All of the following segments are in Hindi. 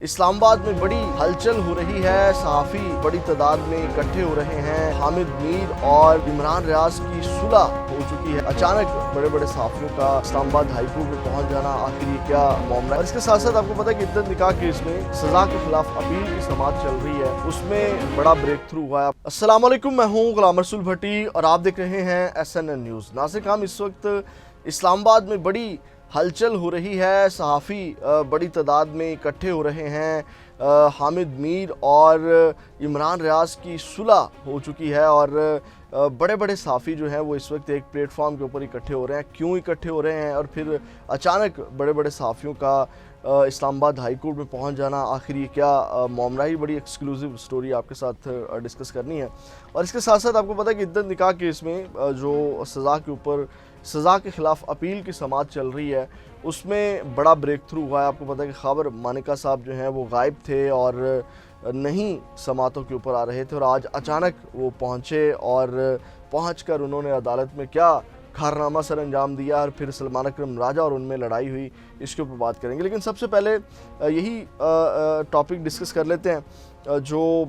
इस्लामाबाद में बड़ी हलचल हो रही है। सहाफ़ी बड़ी तादाद में इकट्ठे हो रहे हैं। हामिद मीर और इमरान रियाज की सुलह हो चुकी है। अचानक बड़े बड़े सहाफ़ियों का इस्लामाबाद हाई कोर्ट में पहुंच जाना, आखिर ये क्या मामला है। और इसके साथ साथ आपको पता है कि इद्दत निकाह केस में सजा के खिलाफ अपील की समाअत चल रही है, उसमें बड़ा ब्रेक थ्रू हुआ है। अस्सलाम वालेकुम, मैं हूँ गुलाम रसूल भट्टी और आप देख रहे हैं SNN न्यूज़। नाज़रीन, हम इस वक्त इस्लामाबाद में बड़ी हलचल हो रही है। सहाफ़ी बड़ी तादाद में इकट्ठे हो रहे हैं। हामिद मीर और इमरान रियाज की सुलह हो चुकी है और बड़े बड़े सहाफ़ी जो हैं वो इस वक्त एक प्लेटफॉर्म के ऊपर इकट्ठे हो रहे हैं। क्यों इकट्ठे हो रहे हैं और फिर अचानक बड़े बड़े सहाफ़ियों का इस्लामाबाद हाई कोर्ट में पहुंच जाना, आखिर ये क्या मामला ही, बड़ी एक्सक्लूसिव स्टोरी आपके साथ डिस्कस करनी है। और इसके साथ साथ आपको पता है कि इद्दत निकाह केस में जो सज़ा के ख़िलाफ़ अपील की समाअत चल रही है, उसमें बड़ा ब्रेक थ्रू हुआ है। आपको पता है कि ख़ावर मानिका साहब जो हैं वो गायब थे और नहीं समाअतों के ऊपर आ रहे थे और आज अचानक वो पहुँचे और पहुँचकर उन्होंने अदालत में क्या कारनामा सर अंजाम दिया और फिर सलमान अकरम राजा और उनमें लड़ाई हुई, इसके ऊपर बात करेंगे। लेकिन सबसे पहले यही टॉपिक डिस्कस कर लेते हैं जो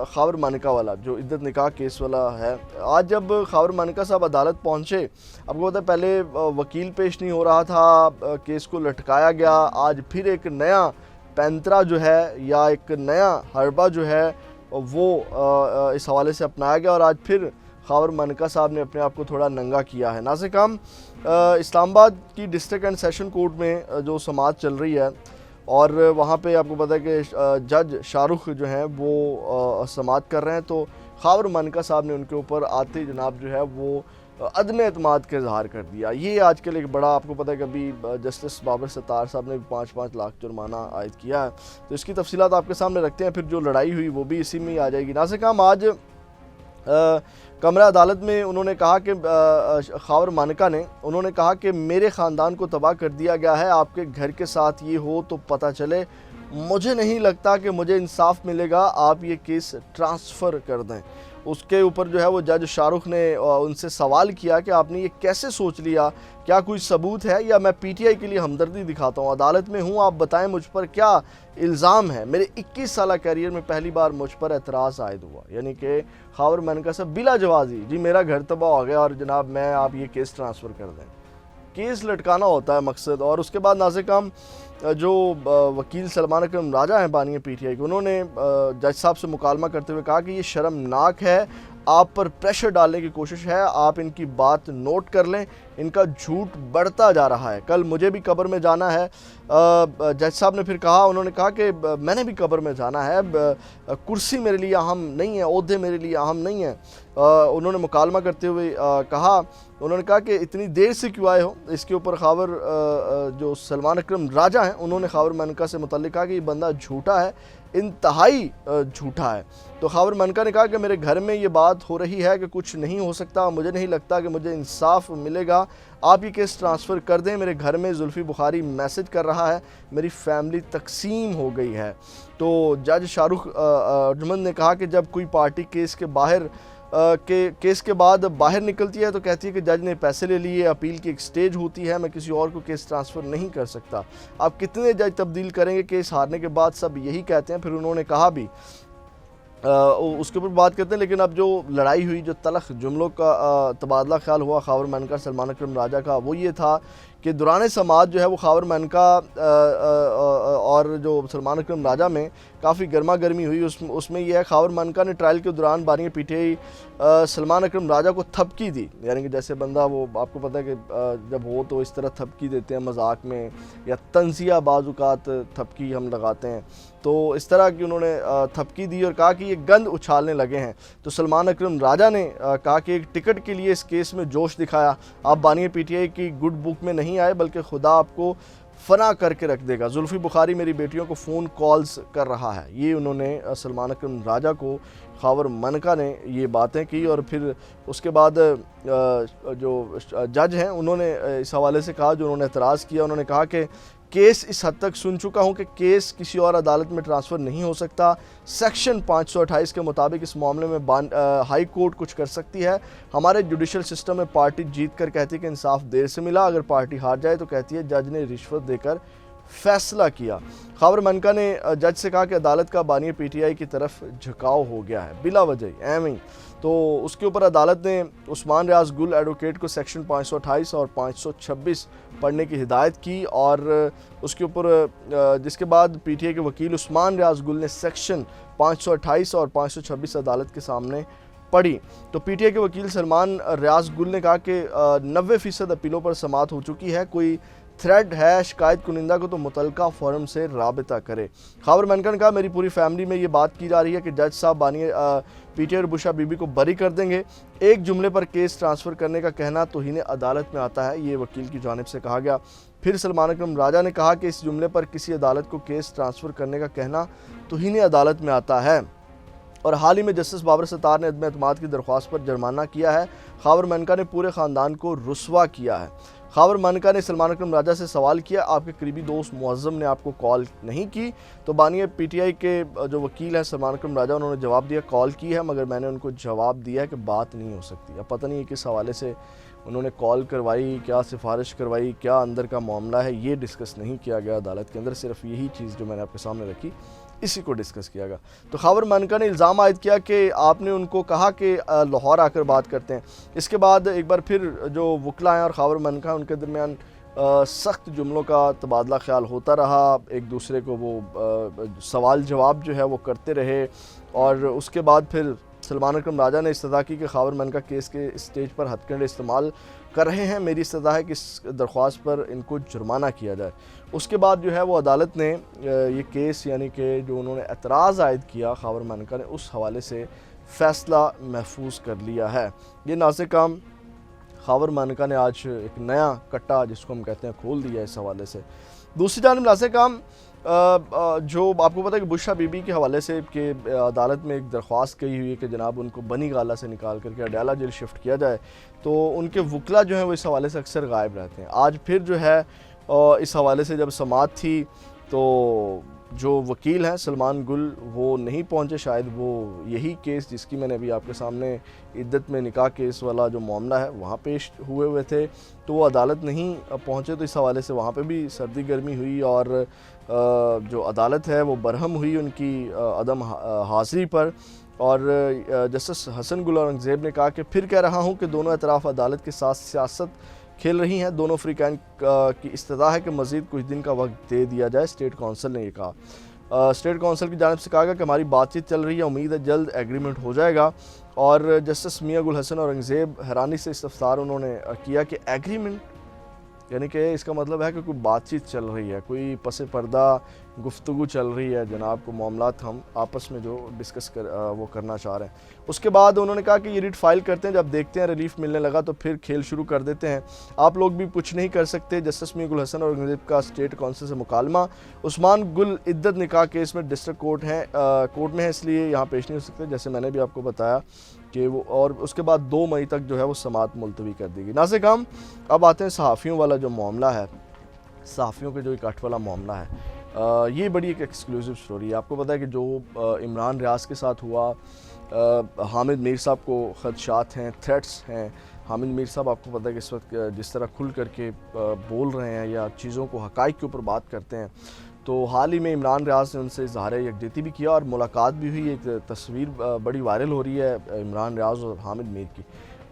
ख़ावर मानिका वाला, जो इद्दत निकाह केस वाला है। आज जब ख़ावर मानिका साहब अदालत पहुंचे, आपको पता है पहले वकील पेश नहीं हो रहा था, केस को लटकाया गया। आज फिर एक नया पैंतरा जो है या एक नया हरबा जो है वो इस हवाले से अपनाया गया और आज फिर ख़ावर मानिका साहब ने अपने आप को थोड़ा नंगा किया है। नाज़रीन, हम इस्लामाबाद की डिस्ट्रिक्ट एंड सेशन कोर्ट में जो समाअत चल रही है और वहाँ पे आपको पता है कि जज शाहरुख जो हैं वो समाअत कर रहे हैं, तो ख़ावर मानिका साहब ने उनके ऊपर आते जनाब जो है वो अदम एतमाद का इजहार कर दिया। ये आजकल एक बड़ा, आपको पता है कि अभी जस्टिस बाबर सत्तार साहब ने 5-5 लाख जुर्माना आयद किया है, तो इसकी तफसीलात आपके सामने रखते हैं। फिर जो लड़ाई हुई वो भी इसी में ही आ जाएगी। नाज़रीन, हम आज कमरा अदालत में उन्होंने कहा कि ख़ावर मानिका ने उन्होंने कहा कि मेरे ख़ानदान को तबाह कर दिया गया है, आपके घर के साथ ये हो तो पता चले, मुझे नहीं लगता कि मुझे इंसाफ मिलेगा, आप ये केस ट्रांसफ़र कर दें। उसके ऊपर जो है वो जज शाहरुख ने उनसे सवाल किया कि आपने ये कैसे सोच लिया, क्या कोई सबूत है या मैं PTI के लिए हमदर्दी दिखाता हूँ, अदालत में हूँ, आप बताएं मुझ पर क्या इल्ज़ाम है। मेरे 21 साल कैरियर में पहली बार मुझ पर एतराज़ आयद हुआ, यानी कि ख़ावर मानिका साहब बिला जवाज़ी, जी मेरा घर तबाह हो गया और जनाब मैं आप ये केस ट्रांसफ़र कर दें। केस लटकाना होता है मकसद। और उसके बाद नाज़रीन, हम जो वकील सलमान अकरम राजा हैं बानी PTI के, उन्होंने जज साहब से मुकालमा करते हुए कहा कि ये शर्मनाक है, आप पर प्रेशर डालने की कोशिश है, आप इनकी बात नोट कर लें, इनका झूठ बढ़ता जा रहा है, कल मुझे भी कब्र में जाना है। जज साहब ने फिर कहा, उन्होंने कहा कि मैंने भी कब्र में जाना है, कुर्सी मेरे लिए अहम नहीं है, ओहदे मेरे लिए अहम नहीं है। उन्होंने मुकालमा करते हुए उन्होंने कहा कि इतनी देर से क्यों आए हो। इसके ऊपर ख़ावर जो सलमान अकरम राजा हैं उन्होंने ख़ावर मानिका से मुतल्लिक़ कहा कि ये बंदा झूठा है, इंतहाई झूठा है। तो ख़ावर मानिका ने कहा कि मेरे घर में ये बात हो रही है कि कुछ नहीं हो सकता, मुझे नहीं लगता कि मुझे इंसाफ मिलेगा, आप ये केस ट्रांसफ़र कर दें, मेरे घर में जुल्फ़ी बुखारी मैसेज कर रहा है, मेरी फैमिली तकसीम हो गई है। तो जज शाहरुख अर्जुमंद ने कहा कि जब कोई पार्टी केस के बाद बाहर निकलती है तो कहती है कि जज ने पैसे ले लिए, अपील की एक स्टेज होती है, मैं किसी और को केस ट्रांसफ़र नहीं कर सकता। आप कितने जज तब्दील करेंगे, केस हारने के बाद सब यही कहते हैं। फिर उन्होंने कहा भी उसके ऊपर बात करते हैं। लेकिन अब जो लड़ाई हुई, जो तलख जुमलों का तबादला ख्याल हुआ ख़ावर मानिका सलमान अकरम राजा का, वो ये था कि दौरान समाअत जो है वो ख़ावर मानिका और जो सलमान अकरम राजा में काफ़ी गर्मा गर्मी हुई। उसमें यह है, ख़ावर मानिका ने ट्रायल के दौरान बानी PTI सलमान अकरम राजा को थपकी दी, यानी कि जैसे बंदा, वो आपको पता है कि जब हो तो इस तरह थपकी देते हैं मजाक में, या तंज़िया बाज़ुकात थपकी हम लगाते हैं, तो इस तरह की उन्होंने थपकी दी और कहा कि ये गंद उछालने लगे हैं। तो सलमान अकरम राजा ने कहा कि एक टिकट के लिए इस केस में जोश दिखाया, आप बानी PTI की गुड बुक में नहीं आए, बल्कि खुदा आपको फना करके रख देगा, जुल्फ़ी बुखारी मेरी बेटियों को फ़ोन कॉल्स कर रहा है। ये उन्होंने सलमान अकरम राजा को, ख़ावर मानिका ने ये बातें की। और फिर उसके बाद जो जज हैं उन्होंने इस हवाले से कहा, जो उन्होंने एतराज़ किया, उन्होंने कहा कि केस इस हद तक सुन चुका हूं कि केस किसी और अदालत में ट्रांसफ़र नहीं हो सकता। सेक्शन 528 के मुताबिक इस मामले में हाई कोर्ट कुछ कर सकती है। हमारे जुडिशल सिस्टम में पार्टी जीत कर कहती है कि इंसाफ देर से मिला, अगर पार्टी हार जाए तो कहती है जज ने रिश्वत देकर फैसला किया। खबर मनका ने जज से कहा कि अदालत का बानी पीटीआई की तरफ झुकाव हो गया है बिला वजह एम ही। तो उसके ऊपर अदालत ने उस्मान रियाज गुल एडवोकेट को सेक्शन 528 और 526 पढ़ने की हिदायत की और उसके ऊपर जिसके बाद पीटीआई के वकील उस्मान रियाज गुल ने सेक्शन 528 और 526 अदालत के सामने पढ़ी। तो पीटीआई के वकील सलमान रियाज गुल ने कहा कि 90% अपीलों पर समाअत हो चुकी है, कोई थ्रेड है शिकायत कुनिंदा को तो मुतलका फोरम से राबिता करे। खबर मनका ने कहा मेरी पूरी फैमिली में ये बात की जा रही है कि जज साहब बानी पीटीआई और बुशरा बीबी को बरी कर देंगे। एक जुमले पर केस ट्रांसफ़र करने का कहना तौहीन अदालत में आता है, ये वकील की जानिब से कहा गया। फिर सलमान अकरम राजा ने कहा कि इस जुमले पर किसी अदालत को केस ट्रांसफ़र करने का कहना तौहीन अदालत में आता है। और हाल ही में जस्टिस बाबर सत्तार ने अदम एतमाद की दरख्वास्त पर जुर्माना किया है। खबर मनका ने पूरे ख़ानदान को रुस्वा किया है। खबर मनका ने सलमान अकरम राजा से सवाल किया आपके करीबी दोस्त मुअज़्ज़म ने आपको कॉल नहीं की? तो बानी पीटीआई के जो वकील हैं सलमान अकरम राजा, उन्होंने जवाब दिया कॉल की है मगर मैंने उनको जवाब दिया है कि बात नहीं हो सकती। अब पता नहीं किस हवाले से उन्होंने कॉल करवाई, क्या सिफारिश करवाई, क्या अंदर का मामला है, ये डिस्कस नहीं किया गया अदालत के अंदर। सिर्फ यही चीज़ जो मैंने आपके सामने रखी इसी को डिस्कस किया गया। तो खबर मनका ने इल्ज़ाम आयद किया कि आपने उनको कहा कि लाहौर आकर बात करते हैं। इसके बाद एक बार फिर जो वकला हैं और खबर मनका उनके दरमियान सख्त जुमलों का तबादला ख्याल होता रहा, एक दूसरे को वो सवाल जवाब जो है वो करते रहे। और उसके बाद फिर सलमान अकरम राजा ने इस्तदा की कि खबर मनका केस के स्टेज पर हथकंडे इस्तेमाल कर रहे हैं, मेरी इस्तदा है कि इस दरख्वास्त पर इनको जुर्माना किया जाए। उसके बाद जो है वो अदालत ने ये केस यानी कि जो उन्होंने एतराज़ आयद किया खबर मनका ने, उस हवाले से फ़ैसला महफूज कर लिया है। ये नाज़े काम खबर मनका ने आज एक नया कट्टा जिसको हम कहते हैं खोल दिया इस हवाले से। दूसरी जानिब नाज़े काम जो आपको पता है कि बुशरा बीबी के हवाले से कि अदालत में एक दरख्वास्त कही हुई है कि जनाब उनको बनी गाला से निकाल करके अडयाला जेल शिफ्ट किया जाए। तो उनके वकला जो हैं वो इस हवाले से अक्सर गायब रहते हैं। आज फिर जो है इस हवाले से जब समाअत थी तो जो वकील हैं सलमान गुल वो नहीं पहुंचे, शायद वो यही केस जिसकी मैंने अभी आपके सामने इद्दत में निकाह केस वाला जो मामला है वहाँ पेश हुए थे, तो वो अदालत नहीं पहुँचे। तो इस हवाले से वहाँ पे भी सर्दी गर्मी हुई और जो अदालत है वो बरहम हुई उनकी अदम हाज़िरी पर। और जस्टिस हसन गुल औरंगज़ेब ने कहा कि फिर कह रहा हूँ कि दोनों अतराफ़ अदालत के साथ सियासत खेल रही हैं, दोनों फ्रीकैन की इस्तदा है कि मज़ीद कुछ दिन का वक्त दे दिया जाए। स्टेट कौंसिल ने ये कहा। स्टेट कौंसिल की जानिब से कहा गया कि हमारी बातचीत चल रही है, उम्मीद है जल्द एग्रीमेंट हो जाएगा। और जस्टिस मियां गुल हसन औरंगज़ेब हैरानी से इस्तफसार उन्होंने किया कि एग्रीमेंट यानी कि इसका मतलब है कि कोई बातचीत चल रही है, कोई पस पर्दा गुफ्तगू चल रही है जनाब, को मामलात हम आपस में जो डिस्कस वो करना चाह रहे हैं। उसके बाद उन्होंने कहा कि ये रिट फाइल करते हैं, जब देखते हैं रिलीफ मिलने लगा तो फिर खेल शुरू कर देते हैं, आप लोग भी कुछ नहीं कर सकते। जस्टिस मियां गुल हसन औरंगज़ेब का स्टेट कौंसिल से मुकालमा, उस्मान गुल इद्दत निकाह केस में डिस्ट्रिक्ट कोर्ट में है इसलिए यहाँ पेश नहीं हो सकते, जैसे मैंने भी आपको बताया कि वो। और उसके बाद 2 मई तक जो है वो समाअत मुलतवी कर दी गई। नाज़े काम अब आते हैं सहाफ़ियों वाला जो मामला है, सहाफ़ियों के जो इकट्ठ वाला मामला है। ये बड़ी एक एक्सक्लूसिव स्टोरी है। आपको पता है कि जो इमरान रियाज के साथ हुआ, हामिद मीर साहब को ख़दशात हैं, थ्रेट्स हैं। हामिद मीर साहब आपको पता है कि इस वक्त जिस तरह खुल करके बोल रहे हैं या चीज़ों को हक़ाइक़ के ऊपर बात करते हैं, तो हाल ही में इमरान रियाज ने उनसे इज़हार यकजहती भी किया और मुलाकात भी हुई। एक तस्वीर बड़ी वायरल हो रही है इमरान रियाज और हामिद मीर की।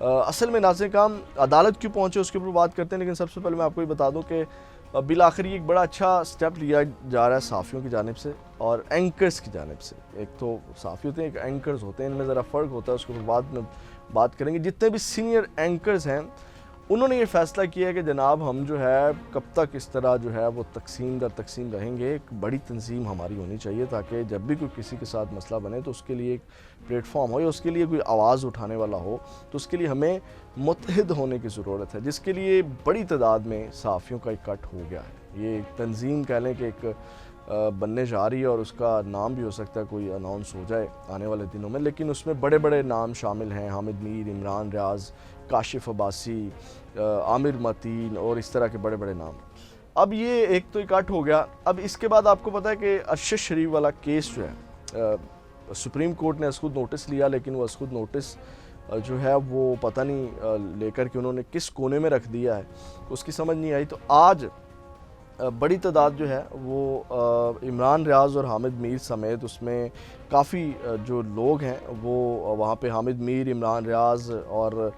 असल में नाज़िर काम अदालत क्यों पहुँचे उसके ऊपर बात करते हैं, लेकिन सबसे पहले मैं आपको ये बता दूँ कि बिल आखिर एक बड़ा अच्छा स्टेप लिया जा रहा है सहाफ़ियों की जानिब से और एंकर्स की जानिब से। एक तो सहाफ़ी होते हैं, एक एंकर्स होते हैं, इनमें ज़रा फ़र्क होता है, उसके ऊपर बाद में बात करेंगे। जितने भी सीनियर एंकर्स हैं उन्होंने ये फ़ैसला किया है कि जनाब हम जो है कब तक इस तरह जो है वो तकसीम दर तकसीम रहेंगे, एक बड़ी तंजीम हमारी होनी चाहिए ताकि जब भी कोई किसी के साथ मसला बने तो उसके लिए एक प्लेटफॉर्म हो या उसके लिए कोई आवाज़ उठाने वाला हो, तो उसके लिए हमें मुत्तहिद होने की ज़रूरत है, जिसके लिए बड़ी तादाद में सहाफ़ियों का इकट्ठ हो गया है। ये एक तंजीम कह लें कि एक बनने जा रही है और उसका नाम भी हो सकता है कोई अनाउंस हो जाए आने वाले दिनों में, लेकिन उसमें बड़े बड़े नाम शामिल हैं, हामिद मीर, इमरान रियाज, काशिफ अब्बासी, आमिर मतीन और इस तरह के बड़े बड़े नाम। अब ये एक तो इकट्ठ हो गया। अब इसके बाद आपको पता है कि अरशद शरीफ वाला केस जो है सुप्रीम कोर्ट ने असखुद नोटिस लिया, लेकिन वो असखुद नोटिस जो है वो पता नहीं लेकर के उन्होंने किस कोने में रख दिया है, उसकी समझ नहीं आई। तो आज बड़ी तादाद जो है वो इमरान रियाज़ और हामिद मीर समेत उसमें काफ़ी जो लोग हैं वो वहाँ पे हामिद मीर, इमरान रियाज़ और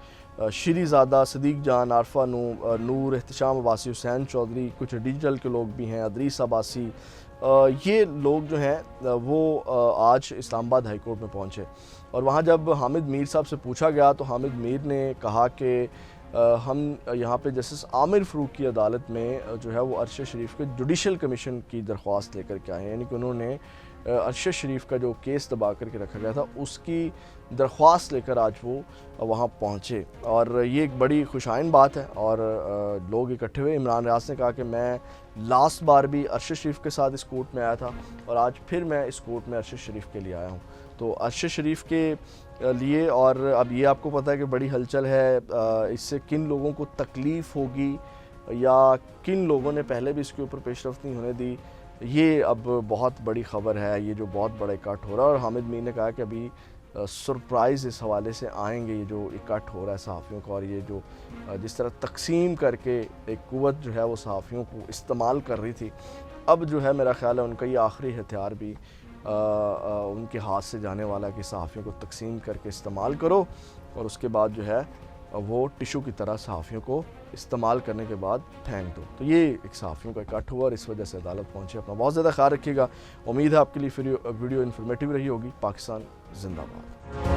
श्रीज़ादा, सदीक जान, आरफा नूर, एहतशाम अब्बासी, हुसैन चौधरी, कुछ डिजिटल के लोग भी हैं, अदरीस अब्बासी, ये लोग जो हैं वो आज इस्लामाबाद हाई कोर्ट में पहुँचे। और वहाँ जब हामिद मीर साहब से पूछा गया तो हामिद मीर ने कहा कि हम यहाँ पे जस्टिस आमिर फ़रूक की अदालत में जो है वो अरशद शरीफ के जुडिशल कमीशन की दरख्वास्त लेकर के आए हैं, यानी कि उन्होंने अरशद शरीफ का जो केस दबा करके रखा गया था उसकी दरख्वास्त लेकर आज वो वहाँ पहुँचे। और ये एक बड़ी खुशाइन बात है और लोग इकट्ठे हुए। इमरान रियाज़ ने कहा कि मैं लास्ट बार भी अरशद शरीफ के साथ इस कोर्ट में आया था और आज फिर मैं इस कोर्ट में अरशद शरीफ के लिए आया हूँ। तो अरशद शरीफ के लिए, और अब ये आपको पता है कि बड़ी हलचल है, इससे किन लोगों को तकलीफ़ होगी या किन लोगों ने पहले भी इसके ऊपर पेशरफ्त नहीं होने दी, ये अब बहुत बड़ी ख़बर है। ये जो बहुत बड़ा इकट्ठ हो रहा है और हामिद मीर ने कहा कि अभी सरप्राइज़ इस हवाले से आएंगे, ये जो इकट्ठ हो रहा है सहाफ़ियों का और ये जो जिस तरह तकसीम करके एक क़ुव्वत जो है वो सहाफ़ियों को इस्तेमाल कर रही थी, अब जो है मेरा ख़्याल है उनका ये आखिरी हथियार भी उनके हाथ से जाने वाला कि सहाफ़ियों को तकसीम करके इस्तेमाल करो और उसके बाद जो है वो टिशू की तरह सहाफ़ियों को इस्तेमाल करने के बाद फेंक दो। तो ये एक सहाफ़ियों का इकट्ठ हुआ और इस वजह से अदालत पहुँचे। अपना बहुत ज़्यादा ख्याल रखिएगा। उम्मीद है आपके लिए वीडियो इन्फॉर्मेटिव रही होगी। पाकिस्तान जिंदाबाद।